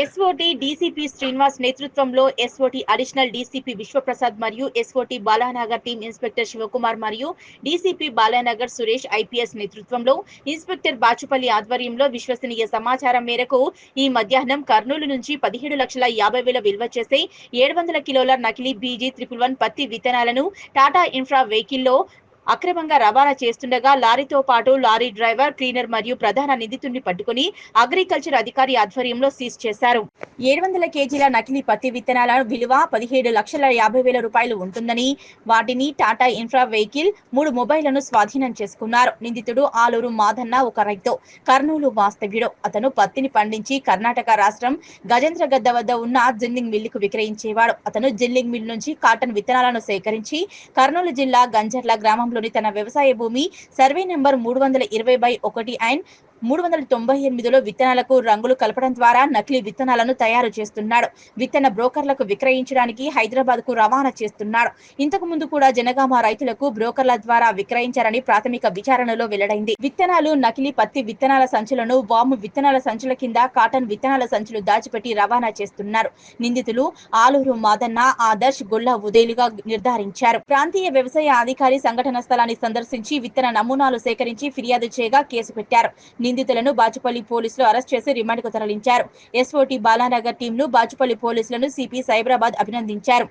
SOT DCP Srinivas నేతృత్వంలో SOT additional DCP Vishwaprasad మరియు SOT Balanagar team inspector Shivakumar మరియు డీసీపీ బాలానగర్ సురేష్ ఐపీఎస్ నేతృత్వంలో ఇన్స్పెక్టర్ బాచుపల్లి ఆధ్వర్యంలో విశ్వసనీయ సమాచారం మేరకు ఈ మధ్యాహ్నం కర్నూలు నుంచి 17,50,000 విలువ చేసే 700 కిలోల నకిలీ బీజీ 111 పత్తి విత్తనాలను టాటా ఇన్ఫ్రా వెహికల్లో అక్రమంగా రవాణా చేస్తుండగా లారీతో పాటు లారీ డ్రైవర్, క్లీనర్ మరియు ప్రధాన నిందితుడిని పట్టుకుని అగ్రికల్చర్ అధికారి ఆధ్వర్యంలో సీజ్ చేశారు. 700 కేజీల నకిలీ పత్తి విత్తనాల విలువ 17,50,000 రూపాయలు ఉంటుందని, వాటిని టాటా ఇన్ఫ్రా వెహికల్ 3 మొబైళ్లను స్వాధీనం చేసుకున్నారు. నిందితుడు ఆలూరు మాదన్న ఒక రైతు, కర్నూలు వాస్తవ్యుడు. అతను పత్తిని పండించి కర్ణాటక రాష్ట్రం గజేంద్రగద్ద వద్ద ఉన్న జిల్లింగ్ మిల్లుకు విక్రయించేవాడు. అతను జిల్లింగ్ మిల్ నుంచి కాటన్ విత్తనాలను సేకరించి కర్నూలు జిల్లా గంజర్ల గ్రామంలోని తన వ్యవసాయ భూమి సర్వే నెంబర్ 320/1 అండ్ 398లో విత్తనాలకు రంగులు కలపడం ద్వారా నకిలీ విత్తనాలను తయారు చేస్తున్నాడు. విత్తన బ్రోకర్లకు విక్రయించడానికి హైదరాబాద్ కు రవాణా చేస్తున్నాడు. ఇంతకు ముందు కూడా జనగామ రైతులకు బ్రోకర్ల ద్వారా విక్రయించారని ప్రాథమిక విచారణలో వెల్లడైంది. విత్తనాలు నకిలీ పత్తి విత్తనాల సంచులను వాము విత్తనాల సంచుల కింద కాటన్ విత్తనాల సంచులు దాచిపెట్టి రవాణా చేస్తున్నారు. నిందితులు ఆలూరు మాదన్న, ఆదర్శ్, గొల్ల ఉదేలుగా నిర్ధారించారు. ప్రాంతీయ వ్యవసాయ అధికారి సంఘటన స్థలాన్ని సందర్శించి విత్తన నమూనాలు సేకరించి ఫిర్యాదు చేయగా కేసు పెట్టారు. నిందితులను బాచుపల్లి పోలీసులు అరెస్ట్ చేసి రిమాండ్కు తరలించారు. ఎస్ఓటీ బాలానగర్ టీంను బాచుపల్లి పోలీసులను సిపి సైబరాబాద్ అభినందించారు.